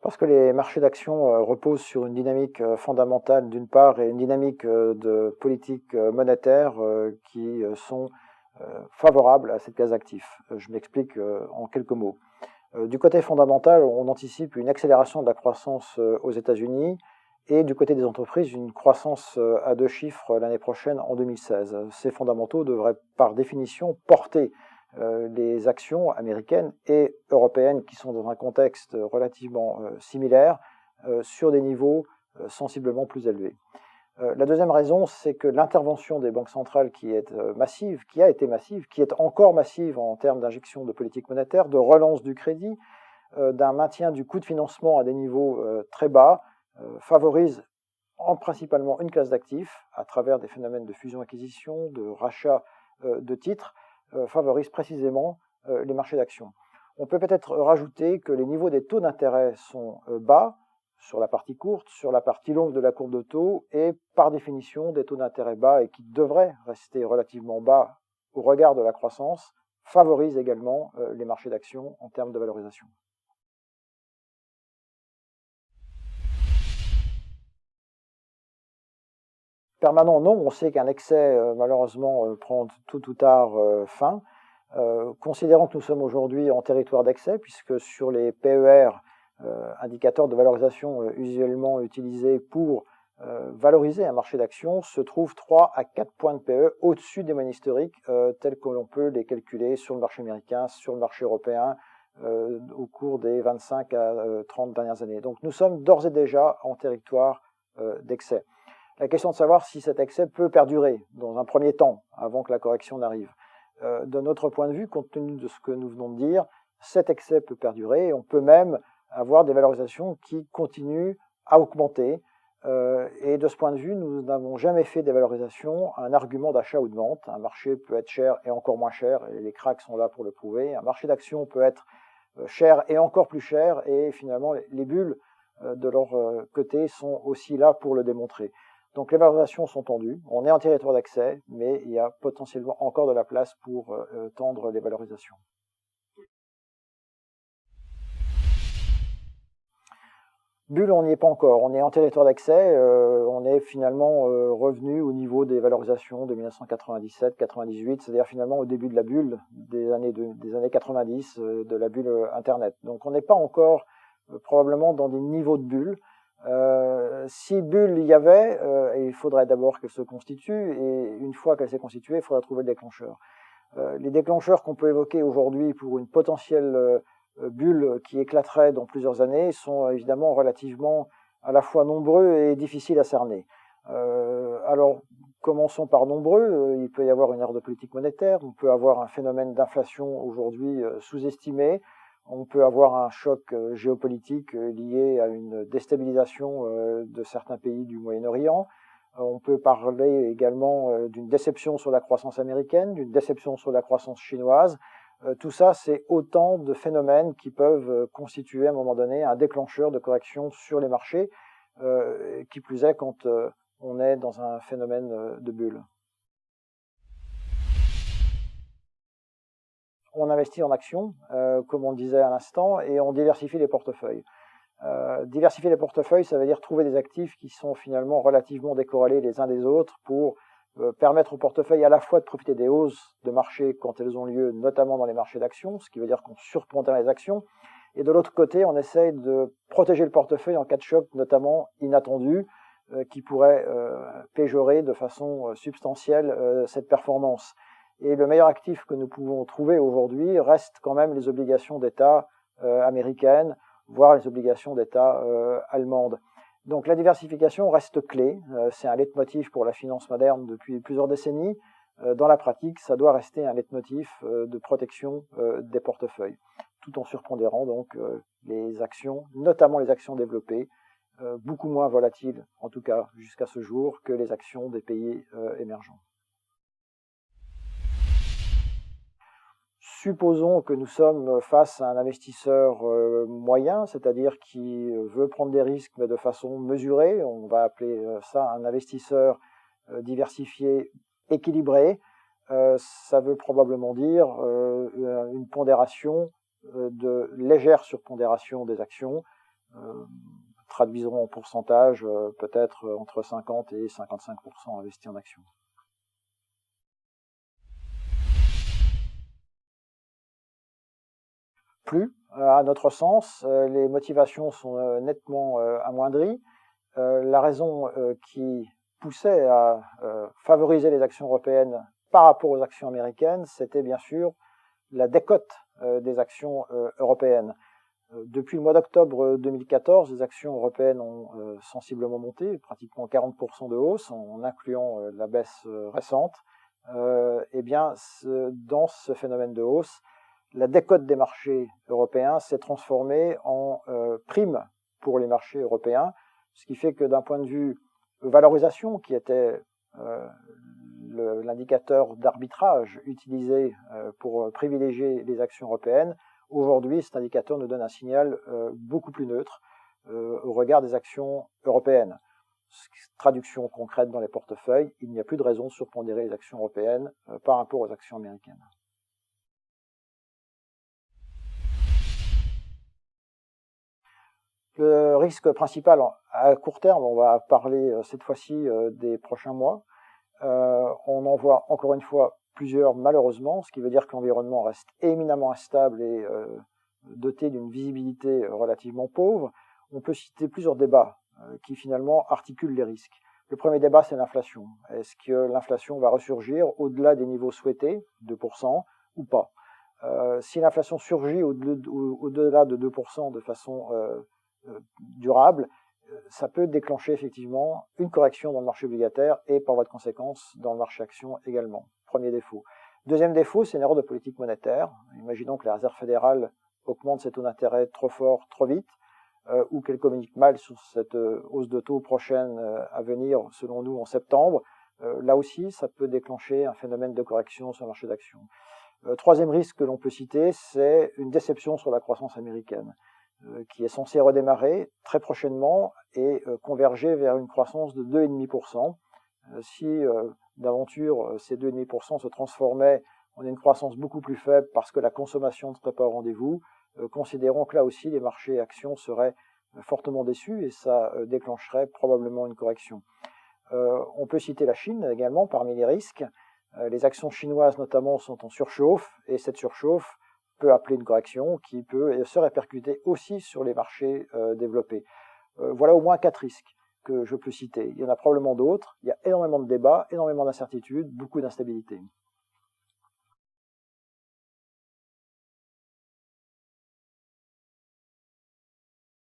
Parce que les marchés d'actions reposent sur une dynamique fondamentale d'une part et une dynamique de politique monétaire qui sont favorables à cette classe d'actifs. Je m'explique en quelques mots. Du côté fondamental, on anticipe une accélération de la croissance aux États-Unis et du côté des entreprises, une croissance à deux chiffres l'année prochaine en 2016. Ces fondamentaux devraient par définition porter les actions américaines et européennes qui sont dans un contexte relativement similaire sur des niveaux sensiblement plus élevés. La deuxième raison, c'est que l'intervention des banques centrales qui est massive, qui a été massive, qui est encore massive en termes d'injection de politique monétaire, de relance du crédit, d'un maintien du coût de financement à des niveaux très bas, favorise principalement une classe d'actifs à travers des phénomènes de fusion-acquisition, de rachat de titres, favorise précisément les marchés d'actions. On peut peut-être rajouter que les niveaux des taux d'intérêt sont bas sur la partie courte, sur la partie longue de la courbe de taux, et par définition des taux d'intérêt bas et qui devraient rester relativement bas au regard de la croissance, favorisent également les marchés d'actions en termes de valorisation. Permanent, non, on sait qu'un excès, malheureusement, prend tôt ou tard fin. Considérant que nous sommes aujourd'hui en territoire d'excès, puisque sur les PER, indicateurs de valorisation usuellement utilisés pour valoriser un marché d'actions, se trouvent 3 à 4 points de PE au-dessus des moyennes historiques, tels que l'on peut les calculer sur le marché américain, sur le marché européen, au cours des 25 à 30 dernières années. Donc nous sommes d'ores et déjà en territoire d'excès. La question de savoir si cet excès peut perdurer dans un premier temps, avant que la correction n'arrive. De notre point de vue, compte tenu de ce que nous venons de dire, cet excès peut perdurer et on peut même avoir des valorisations qui continuent à augmenter. Et de ce point de vue, nous n'avons jamais fait des valorisations un argument d'achat ou de vente. Un marché peut être cher et encore moins cher, et les cracks sont là pour le prouver. Un marché d'actions peut être cher et encore plus cher, et finalement, les bulles de leur côté sont aussi là pour le démontrer. Donc les valorisations sont tendues, on est en territoire d'accès, mais il y a potentiellement encore de la place pour tendre les valorisations. Bulle, on n'y est pas encore, on est en territoire d'accès, on est finalement revenu au niveau des valorisations de 1997-98, c'est-à-dire finalement au début de la bulle des années 90, de la bulle Internet. Donc on n'est pas encore probablement dans des niveaux de bulle. Si bulle il y avait, il faudrait d'abord qu'elle se constitue, et une fois qu'elle s'est constituée, il faudra trouver le déclencheur. Les déclencheurs qu'on peut évoquer aujourd'hui pour une potentielle bulle qui éclaterait dans plusieurs années sont évidemment relativement à la fois nombreux et difficiles à cerner. Alors, commençons par nombreux. Il peut y avoir une ère de politique monétaire, on peut avoir un phénomène d'inflation aujourd'hui sous-estimé, on peut avoir un choc géopolitique lié à une déstabilisation de certains pays du Moyen-Orient. On peut parler également d'une déception sur la croissance américaine, d'une déception sur la croissance chinoise. Tout ça, c'est autant de phénomènes qui peuvent constituer à un moment donné un déclencheur de correction sur les marchés, qui plus est quand on est dans un phénomène de bulle. On investit en actions, comme on le disait à l'instant, et on diversifie les portefeuilles. Diversifier les portefeuilles, ça veut dire trouver des actifs qui sont finalement relativement décorrélés les uns des autres pour permettre au portefeuille à la fois de profiter des hausses de marché quand elles ont lieu, notamment dans les marchés d'actions, ce qui veut dire qu'on surpondère les actions, et de l'autre côté, on essaye de protéger le portefeuille en cas de choc, notamment inattendu, qui pourrait péjorer de façon substantielle cette performance. Et le meilleur actif que nous pouvons trouver aujourd'hui reste quand même les obligations d'État américaines, voire les obligations d'État allemandes. Donc la diversification reste clé, c'est un leitmotiv pour la finance moderne depuis plusieurs décennies. Dans la pratique, ça doit rester un leitmotiv de protection des portefeuilles, tout en surpondérant donc les actions, notamment les actions développées, beaucoup moins volatiles, en tout cas jusqu'à ce jour, que les actions des pays émergents. Supposons que nous sommes face à un investisseur moyen, c'est-à-dire qui veut prendre des risques mais de façon mesurée. On va appeler ça un investisseur diversifié, équilibré. Ça veut probablement dire une pondération de légère surpondération des actions, traduiseront en pourcentage peut-être entre 50 et 55% investis en actions. Plus, à notre sens, les motivations sont nettement amoindries. La raison qui poussait à favoriser les actions européennes par rapport aux actions américaines, c'était bien sûr la décote des actions européennes. Depuis le mois d'octobre 2014, les actions européennes ont sensiblement monté, pratiquement 40% de hausse, en incluant la baisse récente. Eh bien, dans ce phénomène de hausse, la décote des marchés européens s'est transformée en prime pour les marchés européens, ce qui fait que d'un point de vue valorisation, qui était l'indicateur d'arbitrage utilisé pour privilégier les actions européennes, aujourd'hui cet indicateur nous donne un signal beaucoup plus neutre au regard des actions européennes. Traduction concrète dans les portefeuilles, il n'y a plus de raison de surpondérer les actions européennes par rapport aux actions américaines. Le risque principal à court terme, on va parler cette fois-ci des prochains mois, on en voit encore une fois plusieurs malheureusement, ce qui veut dire que l'environnement reste éminemment instable et doté d'une visibilité relativement pauvre. On peut citer plusieurs débats qui finalement articulent les risques. Le premier débat, c'est l'inflation. Est-ce que l'inflation va ressurgir au-delà des niveaux souhaités, 2%, ou pas? Si l'inflation surgit au-delà de 2% de façon durable, ça peut déclencher effectivement une correction dans le marché obligataire et par voie de conséquence dans le marché action également. Premier défaut. Deuxième défaut, c'est une erreur de politique monétaire. Imaginons que la Réserve fédérale augmente ses taux d'intérêt trop fort, trop vite, ou qu'elle communique mal sur cette hausse de taux prochaine à venir, selon nous, en septembre. Là aussi, ça peut déclencher un phénomène de correction sur le marché d'actions. Troisième risque que l'on peut citer, c'est une déception sur la croissance américaine, qui est censée redémarrer très prochainement et converger vers une croissance de 2,5%. Si d'aventure ces 2,5% se transformaient en une croissance beaucoup plus faible parce que la consommation ne serait pas au rendez-vous, considérons que là aussi les marchés actions seraient fortement déçus et ça déclencherait probablement une correction. On peut citer la Chine également parmi les risques. Les actions chinoises notamment sont en surchauffe et cette surchauffe peut appeler une correction qui peut se répercuter aussi sur les marchés développés. Voilà au moins 4 risques que je peux citer. Il y en a probablement d'autres. Il y a énormément de débats, énormément d'incertitudes, beaucoup d'instabilité.